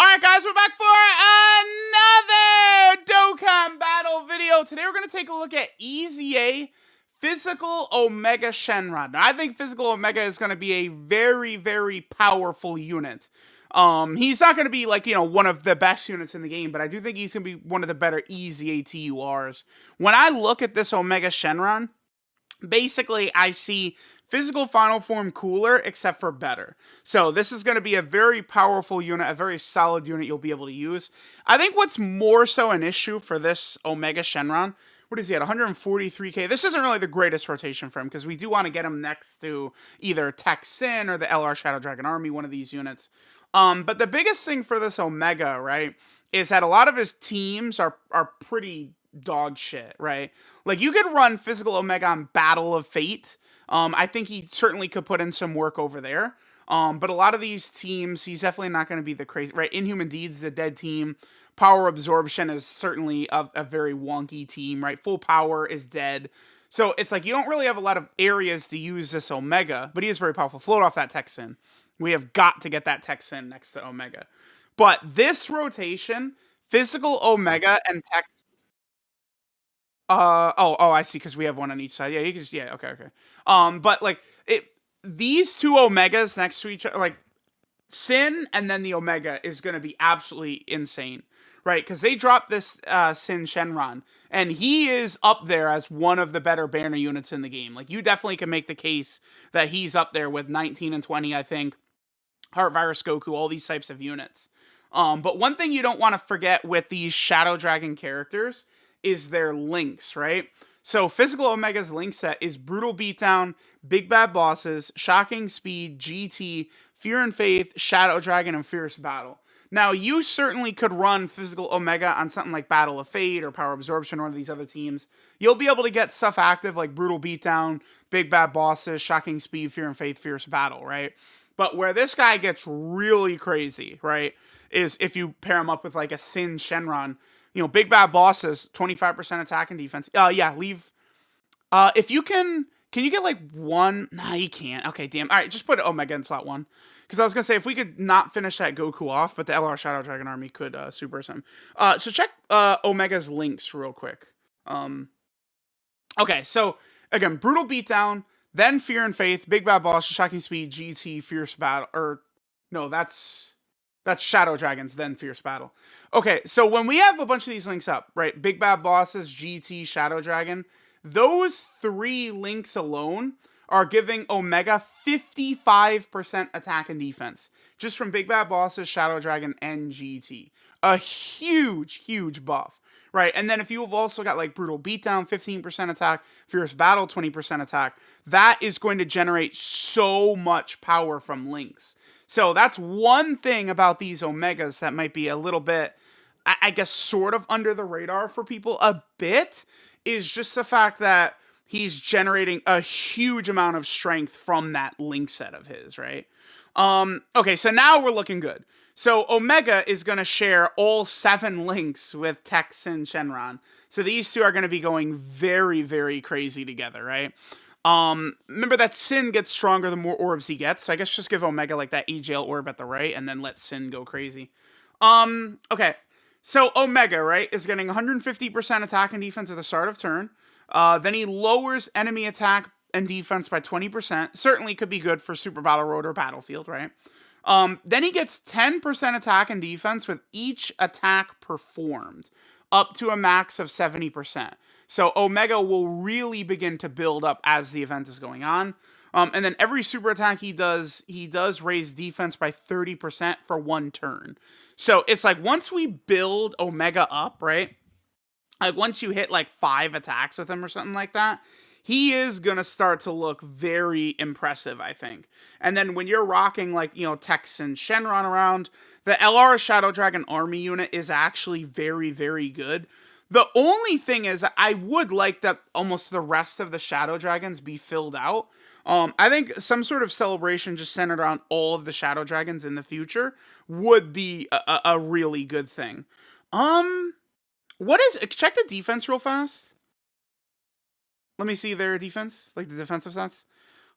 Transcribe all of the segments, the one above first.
Alright guys, we're back for another Dokkan battle video. Today we're going to take a look at EZA Physical Omega Shenron. Now, I think Physical Omega is going to be a very, very powerful unit. He's not going to be like, one of the best units in the game, but I do think he's going to be one of the better EZA TURs. When I look at this Omega Shenron, basically I see physical final form cooler, except for better. So this is going to be a very powerful unit, a very solid unit you'll be able to use. I think what's more so an issue for this Omega Shenron, what is he at, 143k? This isn't really the greatest rotation for him, because we do want to get him next to either Tech Sin or the LR Shadow Dragon Army, one of these units. But the biggest thing for this Omega, right, is that a lot of his teams are pretty dog shit, right? Like, you could run Physical Omega on Battle of Fate. I think he certainly could put in some work over there. But a lot of these teams, he's definitely not going to be the crazy, right? Inhuman Deeds is a dead team. Power Absorption is certainly a very wonky team, right? Full Power is dead. So it's like you don't really have a lot of areas to use this Omega, but he is very powerful. Float off that Tech Sin. We have got to get that Tech Sin next to Omega. But this rotation, Physical Omega and Tech. I see, because we have one on each side. Yeah, you can just, yeah, okay. But like these two Omegas next to each other, like Sin and then the Omega is going to be absolutely insane, right? Because they dropped this Sin Shenron, and he is up there as one of the better banner units in the game. Like, you definitely can make the case that he's up there with 19 and 20, I think, Heart Virus Goku, all these types of units. But one thing you don't want to forget with these Shadow Dragon characters is their links, right? So Physical Omega's link set is Brutal Beatdown, Big Bad Bosses, Shocking Speed, GT, Fear and Faith, Shadow Dragon, and Fierce Battle. Now, you certainly could run Physical Omega on something like Battle of Fate or Power Absorption or one of these other teams. You'll be able to get stuff active like Brutal Beatdown, Big Bad Bosses, Shocking Speed, Fear and Faith, Fierce Battle, right? But where this guy gets really crazy, right, is if you pair him up with like a Sin Shenron. Big Bad Bosses, 25% attack and defense. Yeah, leave. If you can you get like one? Nah, you can't. Okay, damn. All right, just put Omega in slot 1. Because I was going to say, if we could not finish that Goku off, but the LR Shadow Dragon Army could super him. So check Omega's links real quick. Okay, so again, Brutal Beatdown, then Fear and Faith, Big Bad Boss, Shocking Speed, GT, Fierce Battle, or no, that's Shadow Dragons, then Fierce Battle. Okay, so when we have a bunch of these links up, right, Big Bad Bosses, GT, Shadow Dragon, those 3 links alone are giving Omega 55% attack and defense, just from Big Bad Bosses, Shadow Dragon, and GT. A huge, huge buff. Right, and then if you've also got like Brutal Beatdown, 15% attack, Fierce Battle, 20% attack, that is going to generate so much power from links. So that's one thing about these Omegas that might be a little bit, I guess, sort of under the radar for people a bit, is just the fact that he's generating a huge amount of strength from that link set of his, right? Okay, so now we're looking good. So Omega is going to share all 7 links with Tech Sin Shenron. So these two are going to be going very, very crazy together, right? Remember that Sin gets stronger the more orbs he gets, so I guess just give Omega like that EJL orb at the right, and then let Sin go crazy. Okay. So Omega, right, is getting 150% attack and defense at the start of turn. Then he lowers enemy attack and defense by 20%. Certainly could be good for Super Battle Road or Battlefield, right? Then he gets 10% attack and defense with each attack performed, up to a max of 70%. So Omega will really begin to build up as the event is going on. And then every super attack he does raise defense by 30% for 1 turn. So it's like once we build Omega up, right? Like once you hit like 5 attacks with him or something like that, he is going to start to look very impressive, I think. And then when you're rocking like, Tech Sin Shenron around, the LR Shadow Dragon Army unit is actually very, very good. The only thing is, I would like that almost the rest of the Shadow Dragons be filled out. I think some sort of celebration just centered around all of the Shadow Dragons in the future would be a really good thing. Check the defense real fast. Let me see their defense, like the defensive stats.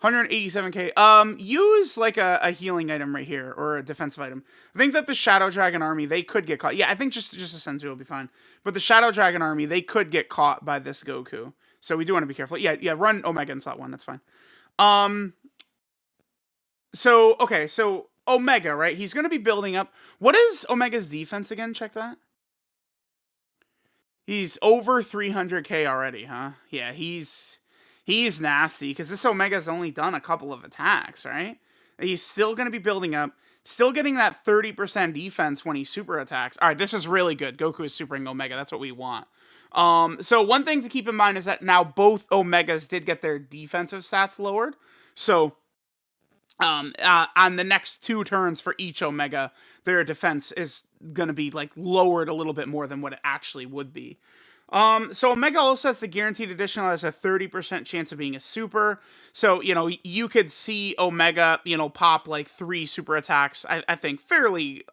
187k. Use like a healing item right here or a defensive item. I think that the Shadow Dragon army, they could get caught. Yeah, I think just a Senzu will be fine. But the Shadow Dragon army, they could get caught by this Goku. So we do want to be careful. Yeah, run Omega in slot 1. That's fine. So okay, so Omega, right? He's going to be building up. What is Omega's defense again? Check that. He's over 300k already, huh? Yeah, he's nasty because this Omega's only done a couple of attacks, right? He's still going to be building up, still getting that 30% defense when he super attacks. All right, this is really good. Goku is supering Omega. That's what we want. So one thing to keep in mind is that now both Omegas did get their defensive stats lowered. So on the next 2 turns for each Omega, their defense is going to be like lowered a little bit more than what it actually would be. So Omega also has the guaranteed additional has a 30% chance of being a super. So, you could see Omega, pop like 3 super attacks. I think fairly,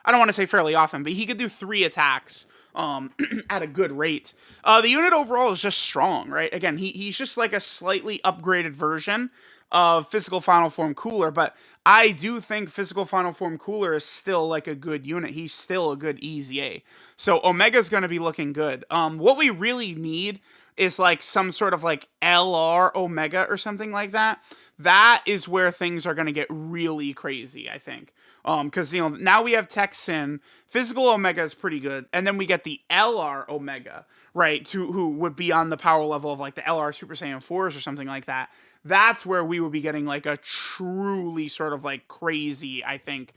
I don't want to say fairly often, but he could do 3 attacks at a good rate. The unit overall is just strong, right? Again, he's just like a slightly upgraded version of Physical Final Form Cooler, but I do think Physical Final Form Cooler is still like a good unit. He's still a good EZA. So Omega's going to be looking good. What we really need is like some sort of like LR Omega or something like that. That is where things are going to get really crazy, I think. Because, now we have Tech Sin. Physical Omega is pretty good. And then we get the LR Omega, right? Who would be on the power level of like the LR Super Saiyan 4s or something like that. That's where we would be getting like a truly sort of like crazy, I think,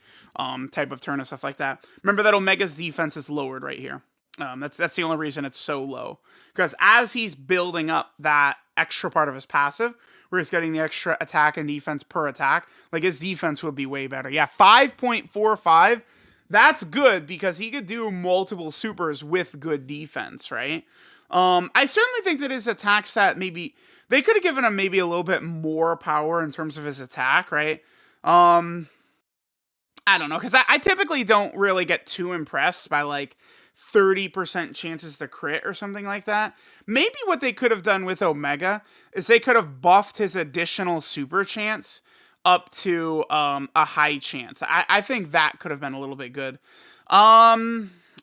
type of turn and stuff like that. Remember that Omega's defense is lowered right here. That's the only reason it's so low. Because as he's building up that extra part of his passive, where he's getting the extra attack and defense per attack, like his defense would be way better. Yeah, 5.45. That's good because he could do multiple supers with good defense, right? I certainly think that his attack stat maybe they could have given him maybe a little bit more power in terms of his attack, right? I don't know, because I typically don't really get too impressed by like 30% chances to crit or something like that. Maybe what they could have done with Omega is they could have buffed his additional super chance up to a high chance. I think that could have been a little bit good.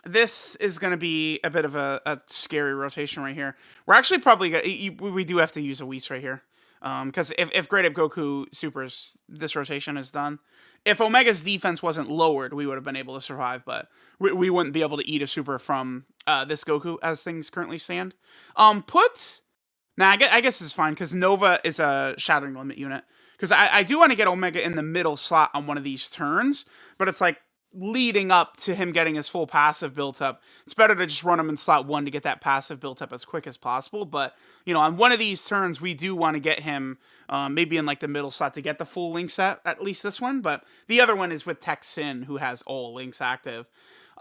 This is going to be a bit of a scary rotation right here. We're actually probably we do have to use a Whis right here. Because if Great Ape Goku supers, this rotation is done. If Omega's defense wasn't lowered, we would have been able to survive, but we wouldn't be able to eat a super from this Goku as things currently stand. I guess it's fine, because Nova is a Shattering Limit unit. Because I do want to get Omega in the middle slot on one of these turns, but it's like, leading up to him getting his full passive built up, it's better to just run him in slot 1 to get that passive built up as quick as possible. But, on one of these turns, we do want to get him maybe in like the middle slot to get the full link set, at least this one. But the other one is with Tech Sin, who has all links active.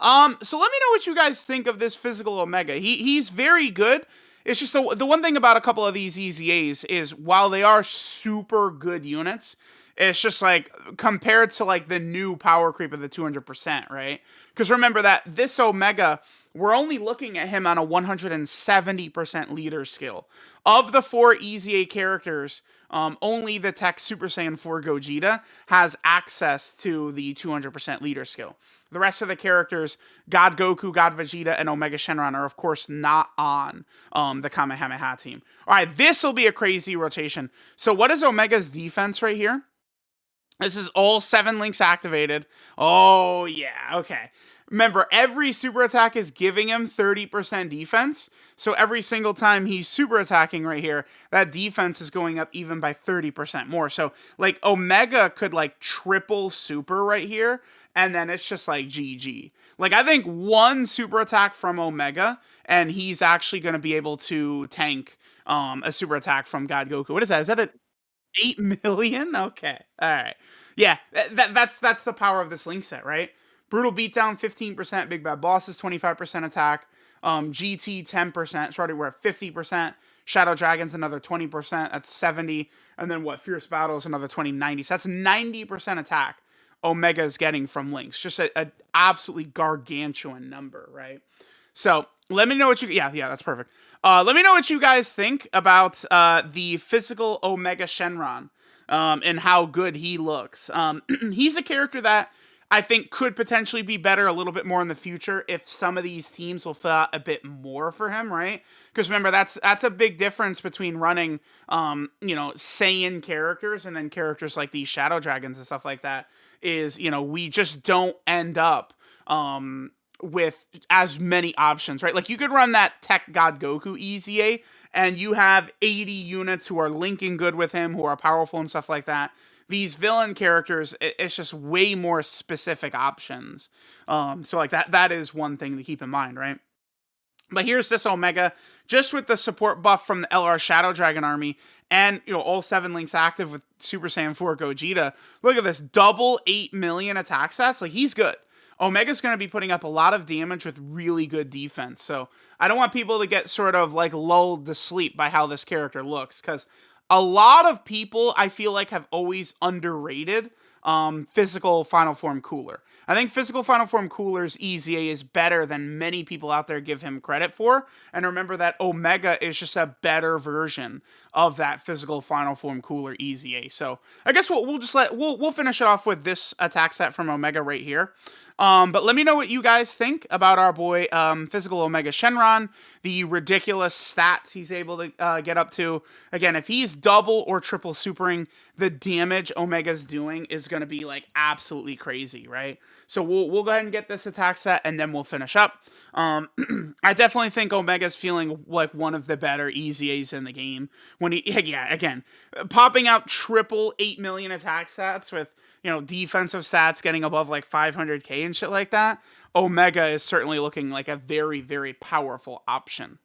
So let me know what you guys think of this Physical Omega. He's very good. It's just the one thing about a couple of these EZAs is while they are super good units, it's just like compared to like the new power creep of the 200%, right? Because remember that this Omega, we're only looking at him on a 170% leader skill. Of the 4 EZA characters, only the Tech Super Saiyan 4 Gogeta has access to the 200% leader skill. The rest of the characters, God Goku, God Vegeta, and Omega Shenron are, of course, not on the Kamehameha team. All right, this will be a crazy rotation. So what is Omega's defense right here? This is all 7 links activated. Oh, yeah, okay. Remember, every super attack is giving him 30% defense. So every single time he's super attacking right here, that defense is going up even by 30% more. So, like, Omega could, like, triple super right here, and then it's just, like, GG. Like, I think one super attack from Omega, and he's actually going to be able to tank a super attack from God Goku. What is that? Is that a 8 million? Okay. All right. Yeah, that's the power of this link set, right? Brutal Beatdown, 15%. Big Bad Bosses, 25% attack. GT, 10%. Sorry, we're at 50%. Shadow Dragon's another 20%. That's 70. And then what? Fierce Battle is another 20, 90. So that's 90% attack Omega is getting from links. Just an absolutely gargantuan number, right? So let me know what you... Yeah, that's perfect. Let me know what you guys think about the Physical Omega Shenron. and how good he looks. He's a character that I think could potentially be better a little bit more in the future if some of these teams will fill out a bit more for him, right? Because remember, that's a big difference between running, Saiyan characters and then characters like these Shadow Dragons and stuff like that. Is we just don't end up with as many options, right? Like you could run that Tech God Goku EZA, and you have 80 units who are linking good with him, who are powerful and stuff like that. These villain characters, it's just way more specific options. So like that is one thing to keep in mind, right? But here's this Omega, just with the support buff from the LR Shadow Dragon army, and all 7 links active with Super Saiyan 4 Gogeta. Look at this, double 8 million attack stats. Like he's good. Omega's going to be putting up a lot of damage with really good defense. So I don't want people to get sort of like lulled to sleep by how this character looks, because a lot of people I feel like have always underrated physical Final Form Cooler. I think physical Final Form Cooler's EZA is better than many people out there give him credit for. And remember that Omega is just a better version of that physical Final Form Cooler EZA. So I guess we'll finish it off with this attack set from Omega right here. But let me know what you guys think about our boy Physical Omega Shenron, the ridiculous stats he's able to get up to. Again, if he's double or triple supering, the damage Omega's doing is going to be like absolutely crazy, right? So we'll go ahead and get this attack set, and then we'll finish up. I definitely think Omega's feeling like one of the better EZAs in the game. When again, popping out triple 8 million attack stats with defensive stats getting above like 500k and shit like that. Omega is certainly looking like a very, very powerful option.